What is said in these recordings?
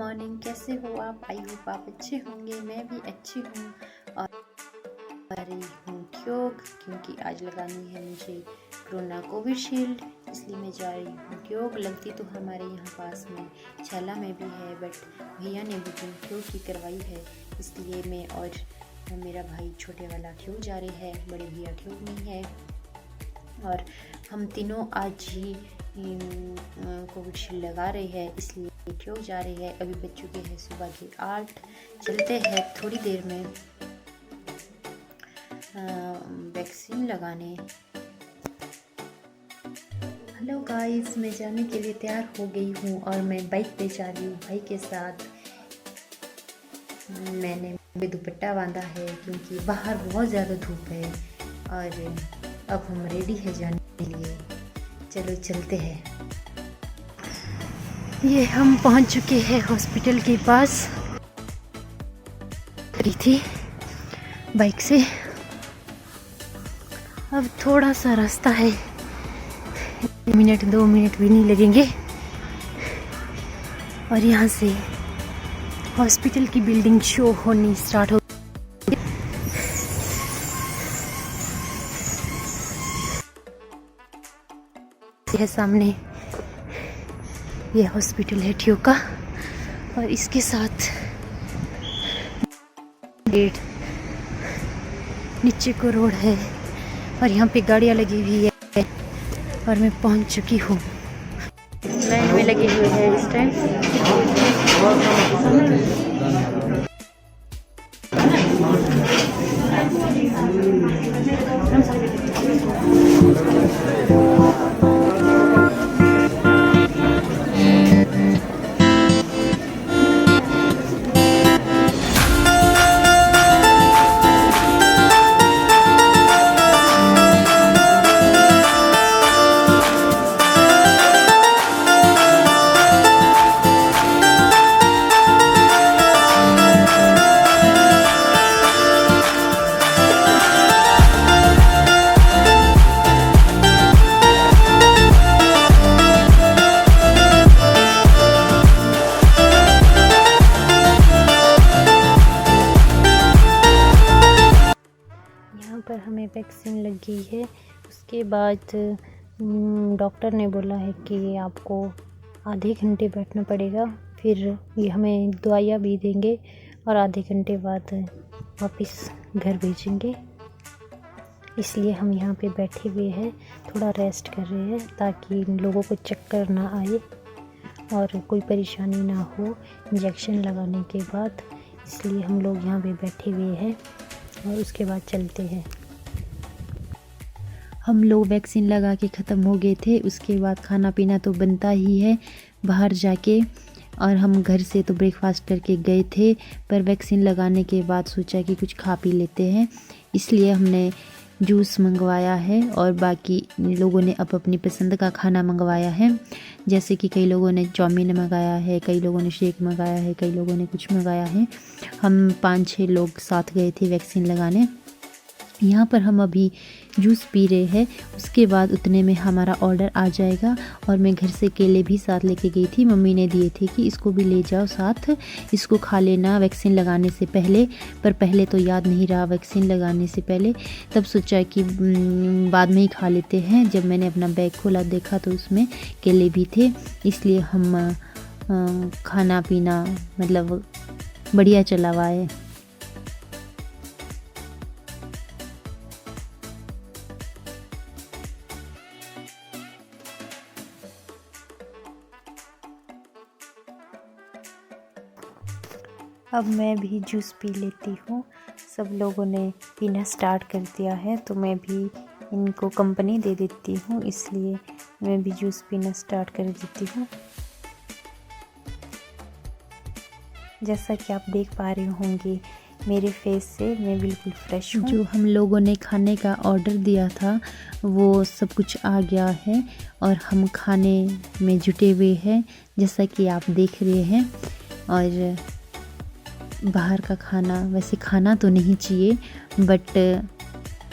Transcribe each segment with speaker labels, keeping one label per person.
Speaker 1: Morning, कैसे हो आप? आई होप आप अच्छे होंगे। मैं भी अच्छी हूँ और आ रही हूँ क्योंकि आज लगानी है मुझे कोरोना कोविशील्ड, इसलिए मैं जा रही हूँ क्योंक। लगती तो हमारे यहाँ पास में छैला में भी है, बट भैया ने बुकिंग क्योंक की करवाई है, इसलिए मैं और मेरा भाई छोटे वाला क्योंक जा रहे हैं, बड़े भैया क्योंक नहीं है। और हम तीनों आज ही कोविशील्ड लगा रहे हैं, इसलिए क्यों जा रहे हैं। अभी बज चुके हैं सुबह के 8। चलते हैं थोड़ी देर में वैक्सीन लगाने। हेलो गाइस, मैं जाने के लिए तैयार हो गई हूँ और मैं बाइक पे जा रही हूँ भाई के साथ। मैंने दुपट्टा बांधा है क्योंकि बाहर बहुत ज़्यादा धूप है और अब हम रेडी है जाने के लिए। चलो चलते हैं। ये हम पहुंच चुके हैं हॉस्पिटल के पास। करी थी बाइक से, अब थोड़ा सा रास्ता है, 1 मिनट 2 मिनट भी नहीं लगेंगे और यहाँ से हॉस्पिटल की बिल्डिंग शो होनी स्टार्ट हो। यह सामने ये हॉस्पिटल है ठियो का और इसके साथ गेट, नीचे को रोड है और यहाँ पे गाड़ियाँ लगी हुई है और मैं पहुँच चुकी हूँ। लाइन में लगे हुए हैं इस टाइम। पर हमें वैक्सीन लग गई है। उसके बाद डॉक्टर ने बोला है कि आपको आधे घंटे बैठना पड़ेगा, फिर ये हमें दवाइयाँ भी देंगे और आधे घंटे बाद वापस घर भेजेंगे। इसलिए हम यहाँ पे बैठे हुए हैं, थोड़ा रेस्ट कर रहे हैं ताकि लोगों को चक्कर ना आए और कोई परेशानी ना हो इंजेक्शन लगाने के बाद। इसलिए हम लोग यहाँ पे बैठे हुए हैं और उसके बाद चलते हैं। हम लोग वैक्सीन लगा के ख़त्म हो गए थे। उसके बाद खाना पीना तो बनता ही है बाहर जाके, और हम घर से तो ब्रेकफास्ट करके गए थे, पर वैक्सीन लगाने के बाद सोचा कि कुछ खा पी लेते हैं, इसलिए हमने जूस मंगवाया है और बाकी लोगों ने अपनी पसंद का खाना मंगवाया है। जैसे कि कई लोगों ने चाउमीन मंगाया है, कई लोगों ने शेक मंगाया है, कई लोगों ने कुछ मंगाया है। हम 5-6 लोग साथ गए थे वैक्सीन लगाने। यहाँ पर हम अभी जूस पी रहे हैं, उसके बाद उतने में हमारा ऑर्डर आ जाएगा। और मैं घर से केले भी साथ लेके गई थी, मम्मी ने दिए थे कि इसको भी ले जाओ साथ, इसको खा लेना वैक्सीन लगाने से पहले। पर पहले तो याद नहीं रहा वैक्सीन लगाने से पहले, तब सोचा कि बाद में ही खा लेते हैं। जब मैंने अपना बैग खोला देखा तो उसमें केले भी थे, इसलिए हम खाना पीना मतलब बढ़िया चला हुआ है। अब मैं भी जूस पी लेती हूँ। सब लोगों ने पीना स्टार्ट कर दिया है तो मैं भी इनको कंपनी दे देती हूँ, इसलिए मैं भी जूस पीना स्टार्ट कर देती हूँ। जैसा कि आप देख पा रहे होंगे मेरे फेस से, मैं बिल्कुल फ्रेश हूँ। जो हम लोगों ने खाने का ऑर्डर दिया था वो सब कुछ आ गया है और हम खाने में जुटे हुए हैं, जैसा कि आप देख रहे हैं। और बाहर का खाना वैसे खाना तो नहीं चाहिए, बट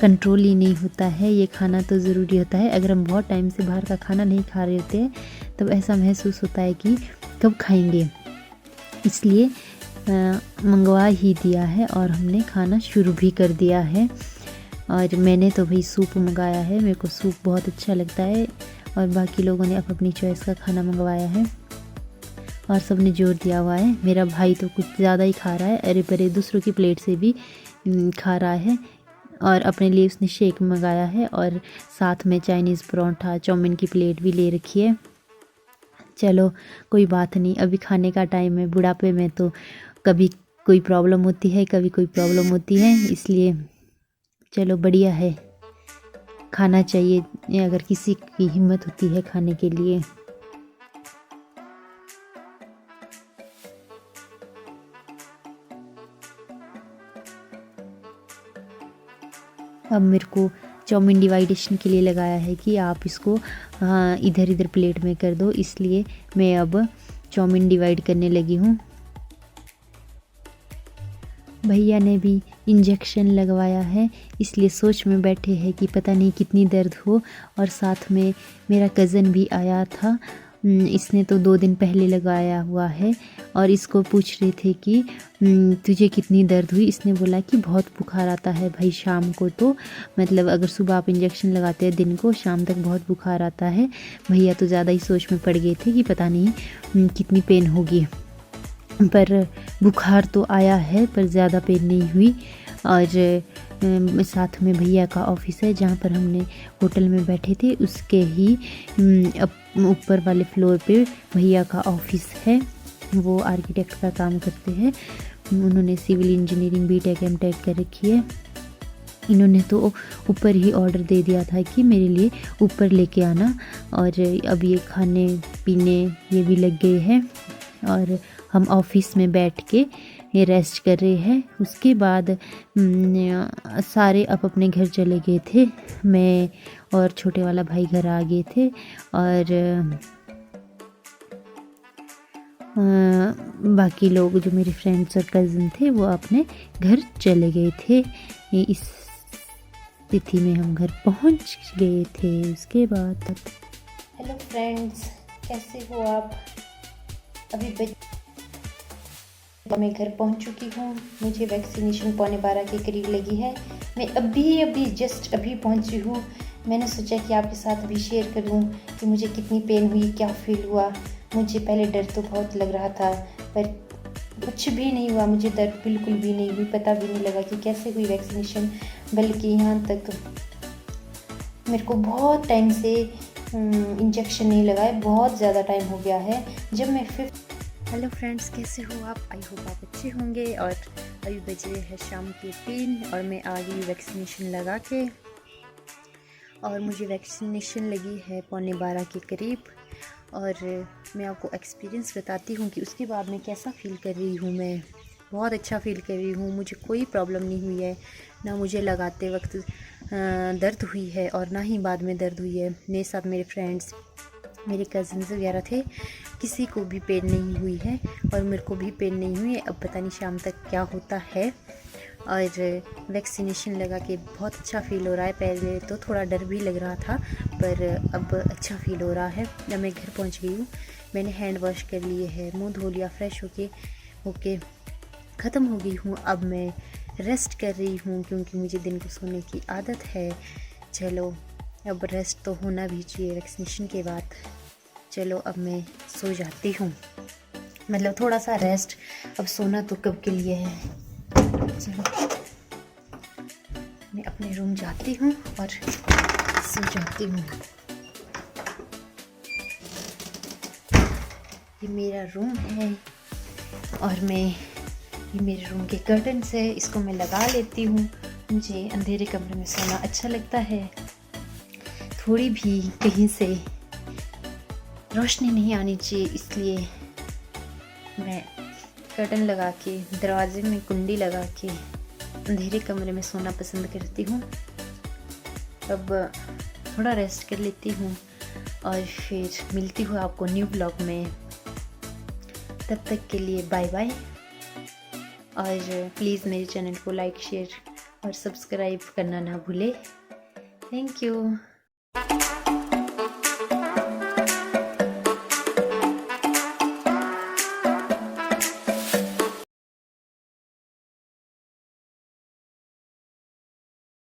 Speaker 1: कंट्रोल ही नहीं होता है। ये खाना तो ज़रूरी होता है। अगर हम बहुत टाइम से बाहर का खाना नहीं खा रहे होते हैं तब ऐसा महसूस होता है कि कब खाएंगे। इसलिए मंगवा ही दिया है और हमने खाना शुरू भी कर दिया है। और मैंने तो भाई सूप मंगाया है, मेरे को सूप बहुत अच्छा लगता है और बाकी लोगों ने अपनी चॉइस का खाना मंगवाया है और सब ने जोर दिया हुआ है। मेरा भाई तो कुछ ज़्यादा ही खा रहा है, अरे परे दूसरों की प्लेट से भी खा रहा है। और अपने लिए उसने शेक मंगाया है और साथ में चाइनीज़ परोंठा चाउमीन की प्लेट भी ले रखी है। चलो कोई बात नहीं, अभी खाने का टाइम है। बुढ़ापे में तो कभी कोई प्रॉब्लम होती है, कभी कोई प्रॉब्लम होती है, इसलिए चलो बढ़िया है, खाना चाहिए अगर किसी की हिम्मत होती है खाने के लिए। अब मेरे को चाउमीन डिवाइडेशन के लिए लगाया है कि आप इसको इधर इधर प्लेट में कर दो, इसलिए मैं अब चाउमीन डिवाइड करने लगी हूँ। भैया ने भी इंजेक्शन लगवाया है, इसलिए सोच में बैठे हैं कि पता नहीं कितनी दर्द हो। और साथ में मेरा कज़न भी आया था, इसने तो 2 दिन पहले लगाया हुआ है और इसको पूछ रहे थे कि तुझे कितनी दर्द हुई। इसने बोला कि बहुत बुखार आता है भाई शाम को, तो मतलब अगर सुबह आप इंजेक्शन लगाते हैं दिन को, शाम तक बहुत बुखार आता है। भैया तो ज़्यादा ही सोच में पड़ गए थे कि पता नहीं कितनी पेन होगी, पर बुखार तो आया है पर ज़्यादा पेन नहीं हुई। और साथ में भैया का ऑफिस है जहाँ पर हमने होटल में बैठे थे, उसके ही ऊपर वाले फ्लोर पे भैया का ऑफिस है। वो आर्किटेक्ट का काम करते हैं, उन्होंने सिविल इंजीनियरिंग बीटेक एमटेक कर रखी है। इन्होंने तो ऊपर ही ऑर्डर दे दिया था कि मेरे लिए ऊपर लेके आना। और अब ये खाने पीने ये भी लग गए हैं और हम ऑफिस में बैठ के ये रेस्ट कर रहे हैं। उसके बाद सारे अब अपने घर चले गए थे, मैं और छोटे वाला भाई घर आ गए थे और बाकी लोग जो मेरे फ्रेंड्स और कज़न थे वो अपने घर चले गए थे। इस स्थिति में हम घर पहुंच गए थे। उसके बाद
Speaker 2: हेलो फ्रेंड्स, कैसे हो आप? अभी मैं घर पहुंच चुकी हूँ। मुझे वैक्सीनेशन 11:15 के करीब लगी है। मैं अभी जस्ट पहुंची हूँ। मैंने सोचा कि आपके साथ भी शेयर कर लूँ कि मुझे कितनी पेन हुई, क्या फील हुआ। मुझे पहले डर तो बहुत लग रहा था पर कुछ भी नहीं हुआ, मुझे दर्द बिल्कुल भी नहीं हुई, पता भी नहीं लगा कि कैसे हुई वैक्सीनेशन। बल्कि यहाँ तक मेरे को बहुत टाइम से इंजेक्शन नहीं लगाए, बहुत ज़्यादा टाइम हो गया है। जब मैं हेलो फ्रेंड्स, कैसे हो आप? आई होप आप अच्छे होंगे। और अभी बजे है शाम के 3 और मैं आ गई वैक्सीनेशन लगा के। और मुझे वैक्सीनेशन लगी है 11:15 के करीब। और मैं आपको एक्सपीरियंस बताती हूँ कि उसके बाद मैं कैसा फ़ील कर रही हूँ। मैं बहुत अच्छा फ़ील कर रही हूँ, मुझे कोई प्रॉब्लम नहीं हुई है, ना मुझे लगाते वक्त दर्द हुई है और ना ही बाद में दर्द हुई है। मेरे साथ मेरे फ्रेंड्स, मेरे कज़न्स वगैरह थे, किसी को भी पेन नहीं हुई है और मेरे को भी पेन नहीं हुई है। अब पता नहीं शाम तक क्या होता है। और वैक्सीनेशन लगा के बहुत अच्छा फ़ील हो रहा है। पहले तो थोड़ा डर भी लग रहा था पर अब अच्छा फ़ील हो रहा है। जब मैं घर पहुंच गई हूँ, मैंने हैंड वॉश कर लिए है, मुंह धो लिया, फ्रेश होके ख़त्म हो गई हूँ। अब मैं रेस्ट कर रही हूँ क्योंकि मुझे दिन को सोने की आदत है। चलो अब रेस्ट तो होना भी चाहिए वैक्सीनेशन के बाद। चलो अब मैं सो जाती हूँ, मतलब थोड़ा सा रेस्ट, अब सोना तो कब के लिए है। चलो मैं अपने रूम जाती हूँ और सो जाती हूँ। ये मेरा रूम है और ये मेरे रूम के कर्टन्स है, इसको मैं लगा लेती हूँ। मुझे अंधेरे कमरे में सोना अच्छा लगता है, थोड़ी भी कहीं से रोशनी नहीं आनी चाहिए, इसलिए मैं कर्टन लगा के, दरवाजे में कुंडी लगा के अंधेरे कमरे में सोना पसंद करती हूँ। अब थोड़ा रेस्ट कर लेती हूँ और फिर मिलती हूँ आपको न्यू ब्लॉग में। तब तक के लिए बाय बाय। और प्लीज़ मेरे चैनल को लाइक, शेयर और सब्सक्राइब करना ना भूले। Thank you.